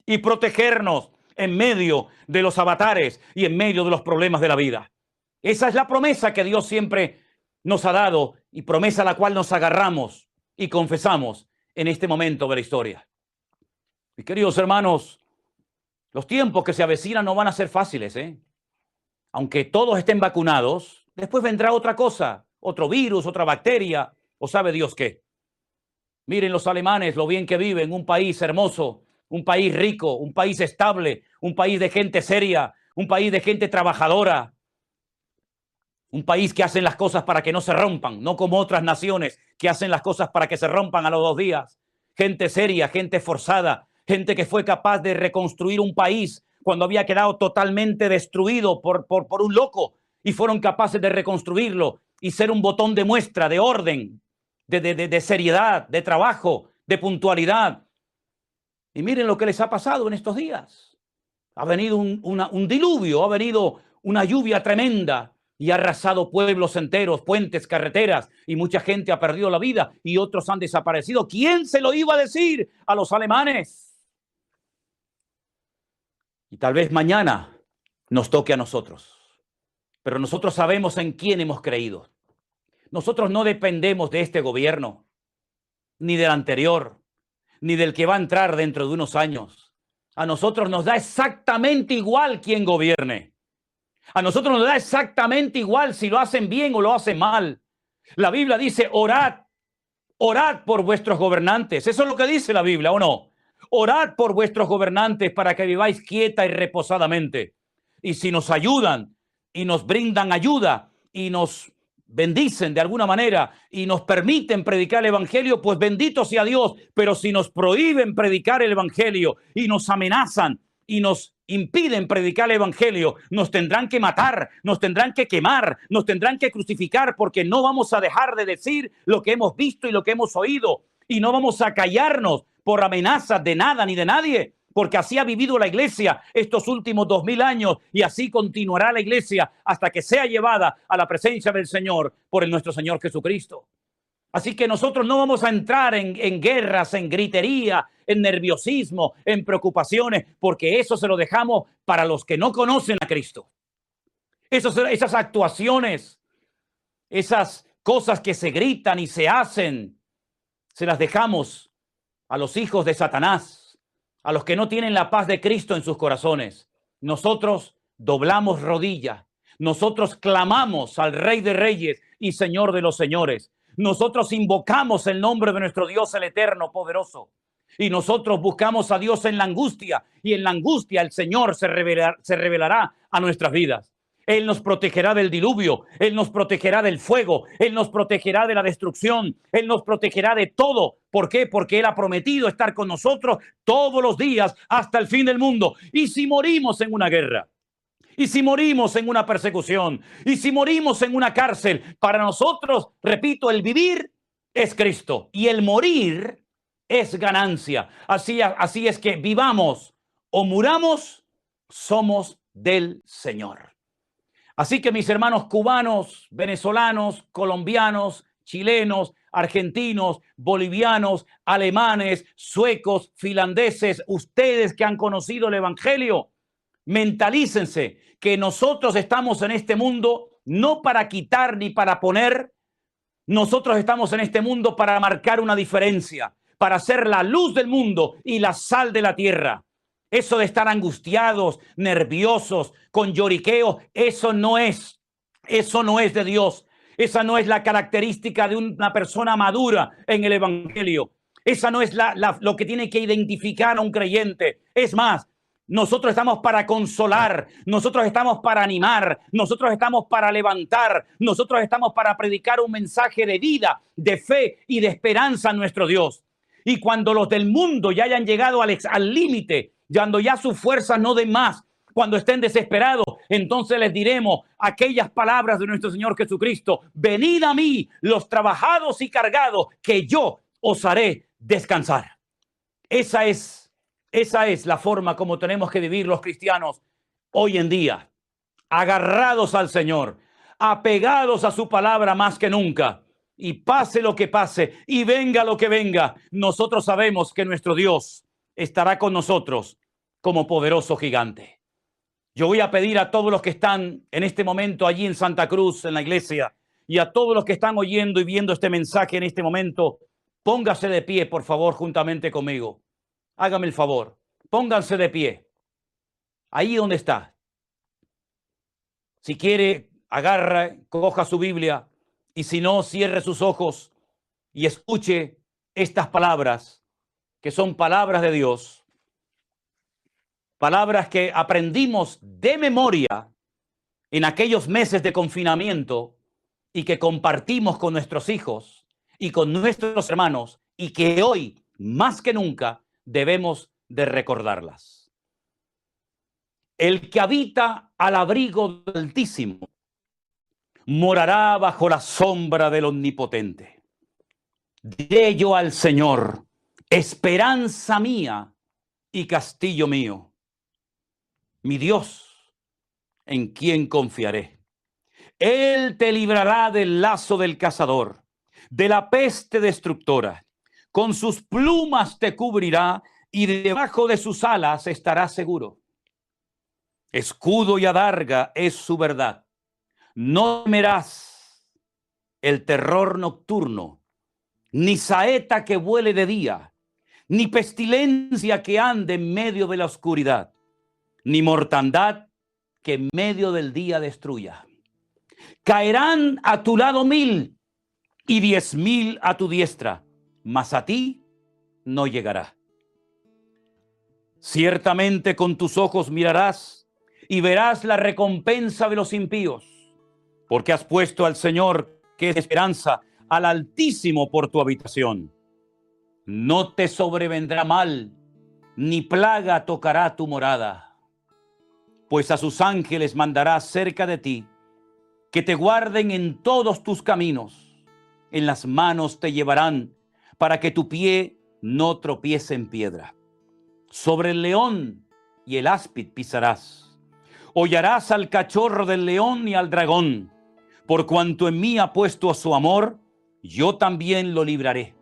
y protegernos en medio de los avatares y en medio de los problemas de la vida. Esa es la promesa que Dios siempre nos ha dado y promesa a la cual nos agarramos y confesamos en este momento de la historia. Mis queridos hermanos, los tiempos que se avecinan no van a ser fáciles, Aunque todos estén vacunados, después vendrá otra cosa, otro virus, otra bacteria, o sabe Dios qué. Miren los alemanes, lo bien que viven, un país hermoso, un país rico, un país estable, un país de gente seria, un país de gente trabajadora. Un país que hacen las cosas para que no se rompan, no como otras naciones que hacen las cosas para que se rompan a los 2 días. Gente seria, gente esforzada, gente que fue capaz de reconstruir un país cuando había quedado totalmente destruido por un loco, y fueron capaces de reconstruirlo y ser un botón de muestra, de orden, de seriedad, de trabajo, de puntualidad. Y miren lo que les ha pasado en estos días. Ha venido un diluvio, ha venido una lluvia tremenda, y ha arrasado pueblos enteros, puentes, carreteras, y mucha gente ha perdido la vida y otros han desaparecido. ¿Quién se lo iba a decir a los alemanes? Y tal vez mañana nos toque a nosotros, pero nosotros sabemos en quién hemos creído. Nosotros no dependemos de este gobierno, ni del anterior, ni del que va a entrar dentro de unos años. A nosotros nos da exactamente igual quién gobierne. A nosotros nos da exactamente igual si lo hacen bien o lo hacen mal. La Biblia dice, orad por vuestros gobernantes. Eso es lo que dice la Biblia, ¿o no? Orad por vuestros gobernantes para que viváis quieta y reposadamente. Y si nos ayudan y nos brindan ayuda y nos bendicen de alguna manera y nos permiten predicar el evangelio, pues bendito sea Dios. Pero si nos prohíben predicar el evangelio y nos amenazan y nos impiden predicar el evangelio, nos tendrán que matar, nos tendrán que quemar, nos tendrán que crucificar, porque no vamos a dejar de decir lo que hemos visto y lo que hemos oído, y no vamos a callarnos por amenazas de nada ni de nadie, porque así ha vivido la iglesia estos últimos 2000 años, y así continuará la iglesia hasta que sea llevada a la presencia del Señor por nuestro Señor Jesucristo. Así que nosotros no vamos a entrar en guerras, en gritería, en nerviosismo, en preocupaciones, porque eso se lo dejamos para los que no conocen a Cristo. Esas actuaciones, esas cosas que se gritan y se hacen, se las dejamos a los hijos de Satanás, a los que no tienen la paz de Cristo en sus corazones. Nosotros doblamos rodilla, nosotros clamamos al Rey de Reyes y Señor de los Señores. Nosotros invocamos el nombre de nuestro Dios, el eterno, poderoso. Y nosotros buscamos a Dios en la angustia, y en la angustia el Señor se revelará a nuestras vidas. Él nos protegerá del diluvio, Él nos protegerá del fuego, Él nos protegerá de la destrucción, Él nos protegerá de todo. ¿Por qué? Porque Él ha prometido estar con nosotros todos los días hasta el fin del mundo. Y si morimos en una guerra, Y si morimos en una persecución, y si morimos en una cárcel, para nosotros, repito, el vivir es Cristo y el morir es ganancia. Así es que vivamos o muramos, somos del Señor. Así que mis hermanos cubanos, venezolanos, colombianos, chilenos, argentinos, bolivianos, alemanes, suecos, finlandeses, ustedes que han conocido el Evangelio, mentalícense que nosotros estamos en este mundo no para quitar ni para poner, nosotros estamos en este mundo para marcar una diferencia, para ser la luz del mundo y la sal de la tierra. Eso de estar angustiados, nerviosos, con lloriqueo, eso no es de Dios. Esa no es la característica de una persona madura en el Evangelio. Esa no es lo que tiene que identificar a un creyente. Es más, nosotros estamos para consolar, nosotros estamos para animar, nosotros estamos para levantar, nosotros estamos para predicar un mensaje de vida, de fe y de esperanza a nuestro Dios. Y cuando los del mundo ya hayan llegado al límite, cuando ya sus fuerzas no den más, cuando estén desesperados, entonces les diremos aquellas palabras de nuestro Señor Jesucristo: venid a mí, los trabajados y cargados, que yo os haré descansar. Esa es la forma como tenemos que vivir los cristianos hoy en día, agarrados al Señor, apegados a su palabra más que nunca. Y pase lo que pase y venga lo que venga, nosotros sabemos que nuestro Dios estará con nosotros como poderoso gigante. Yo voy a pedir a todos los que están en este momento allí en Santa Cruz, en la iglesia, y a todos los que están oyendo y viendo este mensaje en este momento, póngase de pie, por favor, juntamente conmigo. Hágame el favor, pónganse de pie, ahí donde está. Si quiere, agarra, coja su Biblia, y si no, cierre sus ojos y escuche estas palabras, que son palabras de Dios, palabras que aprendimos de memoria en aquellos meses de confinamiento y que compartimos con nuestros hijos y con nuestros hermanos, y que hoy, más que nunca, debemos de recordarlas. El que habita al abrigo del Altísimo morará bajo la sombra del Omnipotente. Diré yo al Señor: esperanza mía y castillo mío, mi Dios, en quien confiaré. Él te librará del lazo del cazador, de la peste destructora. Con sus plumas te cubrirá y debajo de sus alas estarás seguro. Escudo y adarga es su verdad. No temerás el terror nocturno, ni saeta que vuele de día, ni pestilencia que ande en medio de la oscuridad, ni mortandad que en medio del día destruya. Caerán a tu lado 1000 y 10.000 a tu diestra, mas a ti no llegará. Ciertamente con tus ojos mirarás y verás la recompensa de los impíos, porque has puesto al Señor, que es esperanza, al Altísimo por tu habitación. No te sobrevendrá mal, ni plaga tocará tu morada, pues a sus ángeles mandará cerca de ti, que te guarden en todos tus caminos. En las manos te llevarán, para que tu pie no tropiece en piedra. Sobre el león y el áspid pisarás. Hollarás al cachorro del león y al dragón. Por cuanto en mí ha puesto su amor, yo también lo libraré.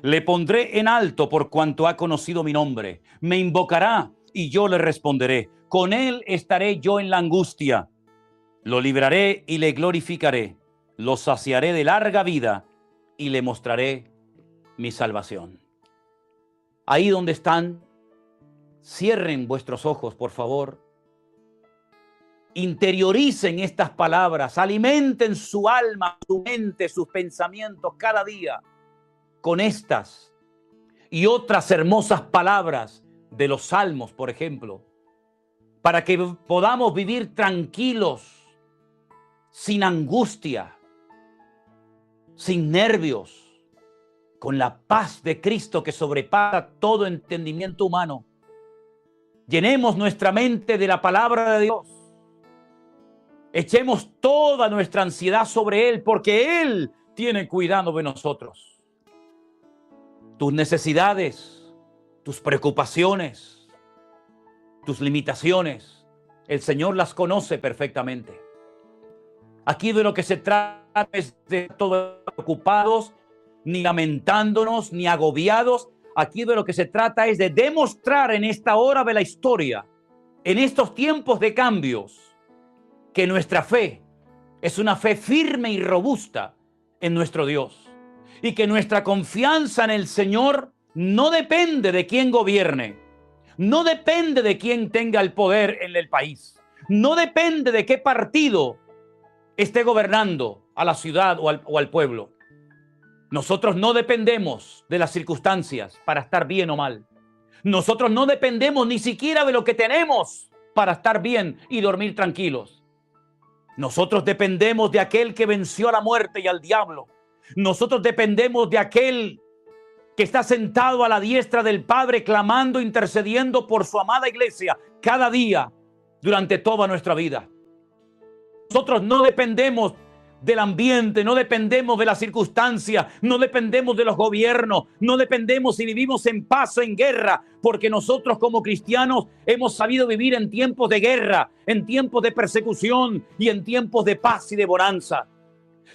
Le pondré en alto por cuanto ha conocido mi nombre. Me invocará y yo le responderé. Con él estaré yo en la angustia. Lo libraré y le glorificaré. Lo saciaré de larga vida y le mostraré mi salvación. Ahí donde están, cierren vuestros ojos, por favor. Interioricen estas palabras, alimenten su alma, su mente, sus pensamientos cada día con estas y otras hermosas palabras de los salmos, por ejemplo, para que podamos vivir tranquilos, sin angustia, sin nervios, con la paz de Cristo que sobrepasa todo entendimiento humano. Llenemos nuestra mente de la palabra de Dios Echemos toda nuestra ansiedad sobre Él, porque Él tiene cuidado de nosotros. Tus necesidades, tus preocupaciones, tus limitaciones, el Señor las conoce perfectamente. Aquí de lo que se trata es de todos preocupados, ni lamentándonos, ni agobiados. Aquí de lo que se trata es de demostrar en esta hora de la historia, en estos tiempos de cambios, que nuestra fe es una fe firme y robusta en nuestro Dios. Y que nuestra confianza en el Señor no depende de quién gobierne, no depende de quién tenga el poder en el país, no depende de qué partido esté gobernando a la ciudad o al pueblo. Nosotros no dependemos de las circunstancias para estar bien o mal. Nosotros no dependemos ni siquiera de lo que tenemos para estar bien y dormir tranquilos. Nosotros dependemos de aquel que venció a la muerte y al diablo. Nosotros dependemos de aquel que está sentado a la diestra del Padre, clamando, intercediendo por su amada iglesia cada día durante toda nuestra vida. Nosotros no dependemos del ambiente, no dependemos de las circunstancias, no dependemos de los gobiernos, no dependemos si vivimos en paz o en guerra, porque nosotros como cristianos hemos sabido vivir en tiempos de guerra, en tiempos de persecución y en tiempos de paz y de bonanza.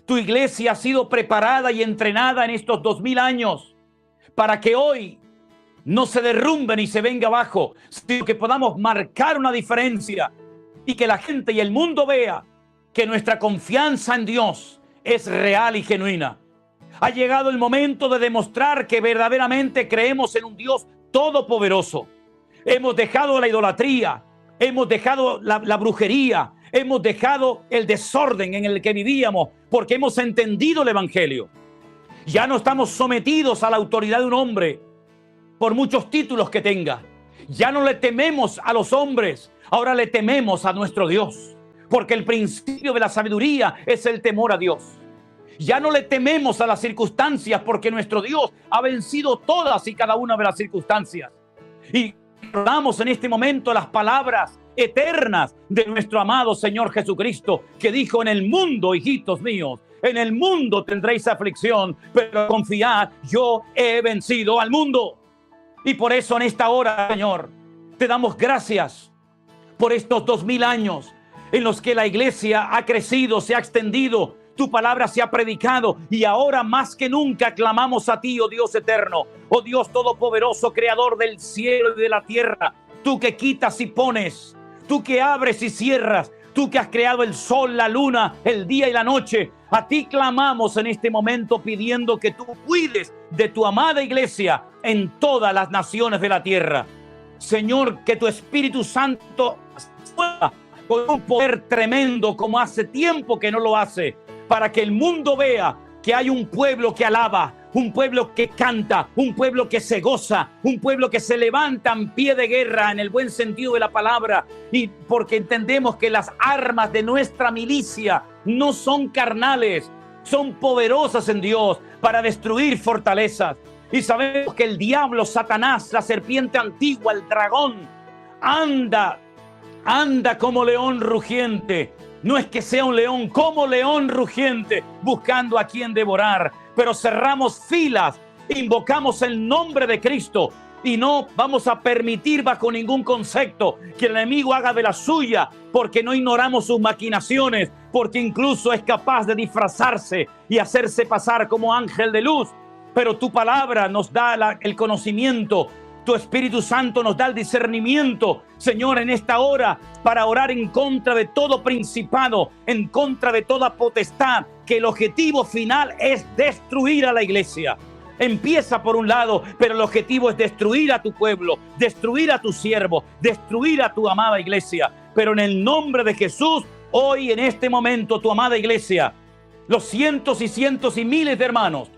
Tu iglesia ha sido preparada y entrenada en estos 2000 años para que hoy no se derrumbe ni se venga abajo, sino que podamos marcar una diferencia y que la gente y el mundo vea que nuestra confianza en Dios es real y genuina. Ha llegado el momento de demostrar que verdaderamente creemos en un Dios todopoderoso. Hemos dejado la idolatría, hemos dejado la brujería, hemos dejado el desorden en el que vivíamos, porque hemos entendido el Evangelio. Ya no estamos sometidos a la autoridad de un hombre, por muchos títulos que tenga. Ya no le tememos a los hombres, ahora le tememos a nuestro Dios. Porque el principio de la sabiduría es el temor a Dios. Ya no le tememos a las circunstancias, porque nuestro Dios ha vencido todas y cada una de las circunstancias. Y recordamos en este momento las palabras eternas de nuestro amado Señor Jesucristo, que dijo: en el mundo, hijitos míos, en el mundo tendréis aflicción, pero confiad, yo he vencido al mundo. Y por eso en esta hora, Señor, te damos gracias por estos 2000 años en los que la iglesia ha crecido, se ha extendido, tu palabra se ha predicado, y ahora más que nunca clamamos a ti, oh Dios eterno, oh Dios todopoderoso, creador del cielo y de la tierra, tú que quitas y pones, tú que abres y cierras, tú que has creado el sol, la luna, el día y la noche. A ti clamamos en este momento pidiendo que tú cuides de tu amada iglesia en todas las naciones de la tierra. Señor, que tu Espíritu Santo con un poder tremendo como hace tiempo que no lo hace, para que el mundo vea que hay un pueblo que alaba, un pueblo que canta, un pueblo que se goza, un pueblo que se levanta en pie de guerra en el buen sentido de la palabra, y porque entendemos que las armas de nuestra milicia no son carnales, son poderosas en Dios para destruir fortalezas. Y sabemos que el diablo, Satanás, la serpiente antigua, el dragón, anda como león rugiente. No es que sea un león, como león rugiente, buscando a quien devorar. Pero cerramos filas, invocamos el nombre de Cristo y no vamos a permitir bajo ningún concepto que el enemigo haga de la suya, porque no ignoramos sus maquinaciones, porque incluso es capaz de disfrazarse y hacerse pasar como ángel de luz. Pero tu palabra nos da el conocimiento. Tu Espíritu Santo nos da el discernimiento, Señor, en esta hora, para orar en contra de todo principado, en contra de toda potestad, que el objetivo final es destruir a la iglesia. Empieza por un lado, pero el objetivo es destruir a tu pueblo, destruir a tu siervo, destruir a tu amada iglesia. Pero en el nombre de Jesús, hoy en este momento, tu amada iglesia, los cientos y cientos y miles de hermanos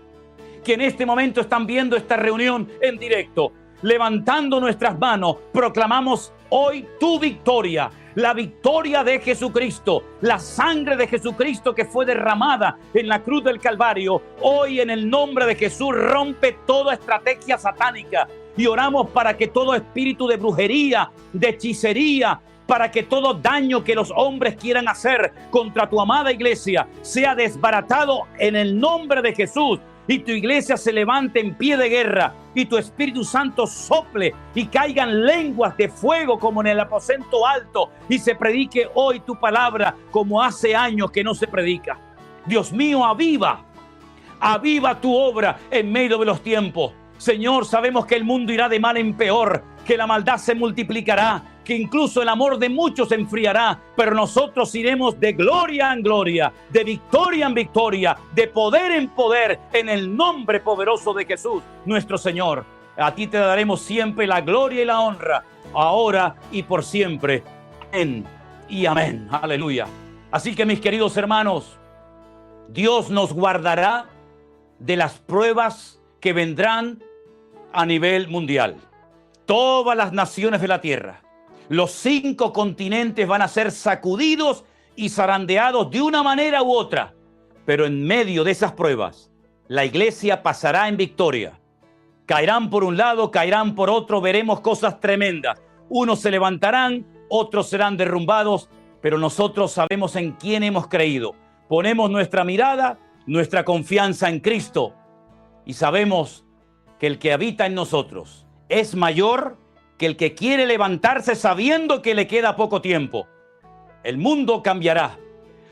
que en este momento están viendo esta reunión en directo, levantando nuestras manos, proclamamos hoy tu victoria, la victoria de Jesucristo, la sangre de Jesucristo que fue derramada en la cruz del Calvario. Hoy en el nombre de Jesús rompe toda estrategia satánica y oramos para que todo espíritu de brujería, de hechicería, para que todo daño que los hombres quieran hacer contra tu amada iglesia sea desbaratado en el nombre de Jesús, y tu iglesia se levante en pie de guerra, y tu Espíritu Santo sople y caigan lenguas de fuego como en el aposento alto, y se predique hoy tu palabra como hace años que no se predica. Dios mío, aviva tu obra en medio de los tiempos. Señor, sabemos que el mundo irá de mal en peor, que la maldad se multiplicará, que incluso el amor de muchos se enfriará, pero nosotros iremos de gloria en gloria, de victoria en victoria, de poder en poder, en el nombre poderoso de Jesús, nuestro Señor. A ti te daremos siempre la gloria y la honra, ahora y por siempre. Amén y amén. Aleluya. Así que, mis queridos hermanos, Dios nos guardará de las pruebas que vendrán a nivel mundial. Todas las naciones de la tierra, los 5 continentes van a ser sacudidos y zarandeados de una manera u otra. Pero en medio de esas pruebas, la iglesia pasará en victoria. Caerán por un lado, caerán por otro, veremos cosas tremendas. Unos se levantarán, otros serán derrumbados, pero nosotros sabemos en quién hemos creído. Ponemos nuestra mirada, nuestra confianza en Cristo, y sabemos que el que habita en nosotros es mayor que el que quiere levantarse sabiendo que le queda poco tiempo. El mundo cambiará,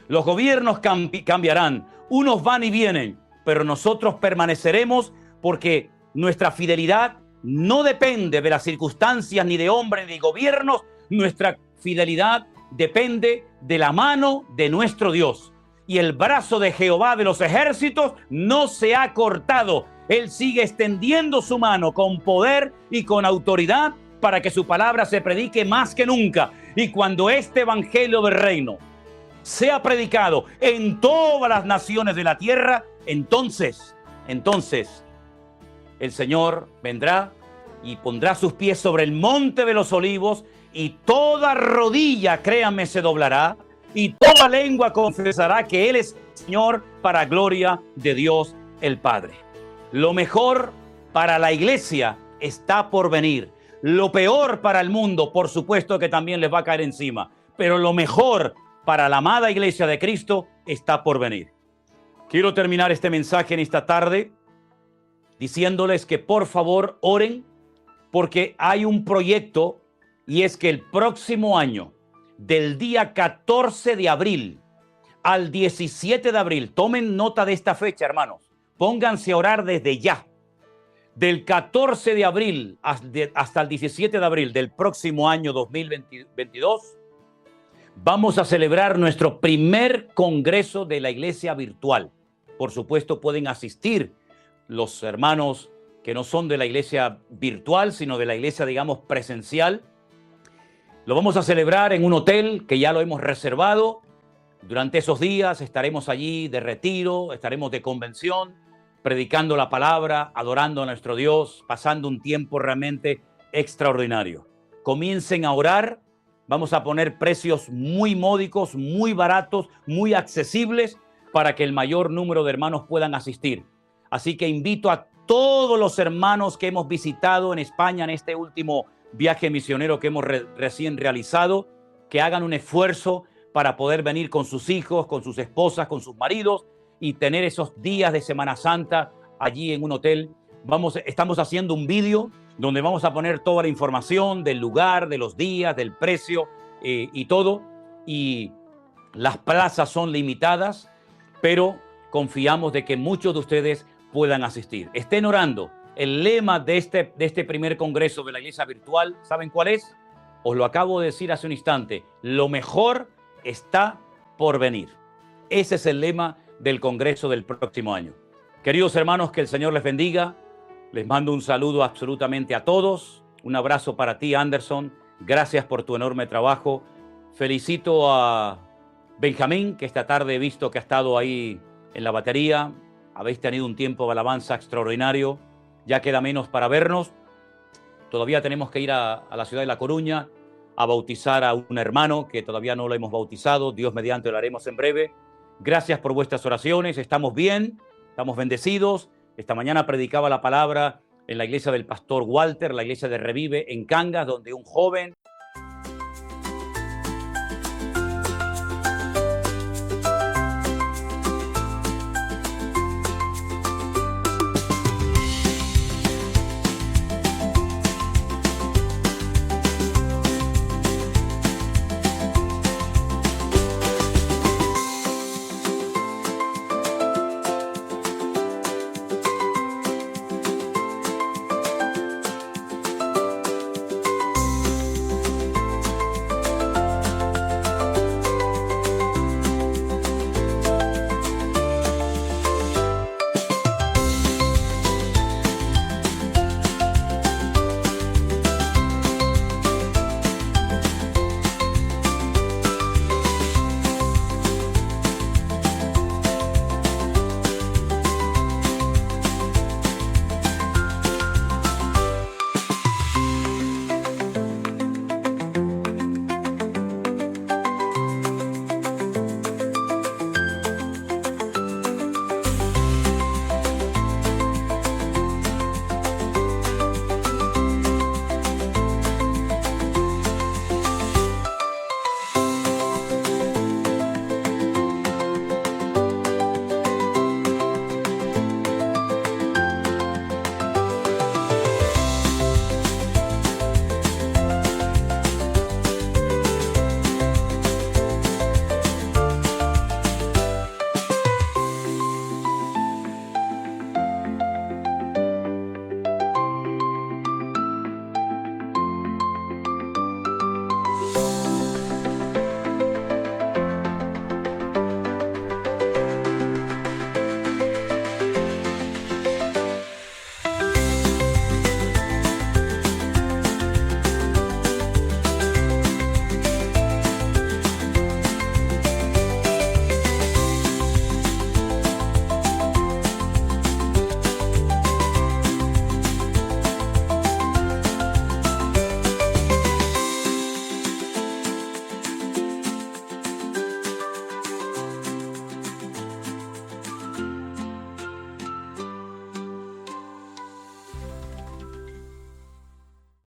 los gobiernos cambiarán, unos van y vienen, pero nosotros permaneceremos, porque nuestra fidelidad no depende de las circunstancias, ni de hombres, ni de gobiernos. Nuestra fidelidad depende de la mano de nuestro Dios. Y el brazo de Jehová de los ejércitos no se ha cortado. Él sigue extendiendo su mano con poder y con autoridad para que su palabra se predique más que nunca. Y cuando este evangelio del reino sea predicado en todas las naciones de la tierra, entonces el Señor vendrá y pondrá sus pies sobre el monte de los olivos, y toda rodilla, créanme, se doblará, y toda lengua confesará que Él es Señor, para gloria de Dios el Padre. Lo mejor para la iglesia está por venir. Lo peor para el mundo, por supuesto que también les va a caer encima. Pero lo mejor para la amada iglesia de Cristo está por venir. Quiero terminar este mensaje en esta tarde diciéndoles que por favor oren, porque hay un proyecto, y es que el próximo año, del día 14 de abril al 17 de abril, tomen nota de esta fecha, hermanos, pónganse a orar desde ya. Del 14 de abril hasta el 17 de abril del próximo año 2022, vamos a celebrar nuestro primer congreso de la iglesia virtual. Por supuesto, pueden asistir los hermanos que no son de la iglesia virtual, sino de la iglesia, digamos, presencial. Lo vamos a celebrar en un hotel que ya lo hemos reservado. Durante esos días estaremos allí de retiro, estaremos de convención, predicando la palabra, adorando a nuestro Dios, pasando un tiempo realmente extraordinario. Comiencen a orar. Vamos a poner precios muy módicos, muy baratos, muy accesibles, para que el mayor número de hermanos puedan asistir. Así que invito a todos los hermanos que hemos visitado en España en este último viaje misionero que hemos recién realizado, que hagan un esfuerzo para poder venir con sus hijos, con sus esposas, con sus maridos, y tener esos días de Semana Santa allí en un hotel. Estamos haciendo un vídeo donde vamos a poner toda la información del lugar, de los días, del precio y todo. Y las plazas son limitadas, pero confiamos de que muchos de ustedes puedan asistir. Estén orando. El lema de este primer congreso de la iglesia virtual, ¿saben cuál es? Os lo acabo de decir hace un instante. Lo mejor está por venir. Ese es el lema del congreso del próximo año. Queridos hermanos, que el Señor les bendiga. Les mando un saludo absolutamente a todos. Un abrazo para ti, Anderson. Gracias por tu enorme trabajo. Felicito a Benjamín, que esta tarde he visto que ha estado ahí en la batería. Habéis tenido un tiempo de alabanza extraordinario. Ya queda menos para vernos. Todavía tenemos que ir a la ciudad de La Coruña a bautizar a un hermano que todavía no lo hemos bautizado. Dios mediante lo haremos en breve. Gracias por vuestras oraciones. Estamos bien, estamos bendecidos. Esta mañana predicaba la palabra en la iglesia del pastor Walter, la iglesia de Revive en Cangas, donde un joven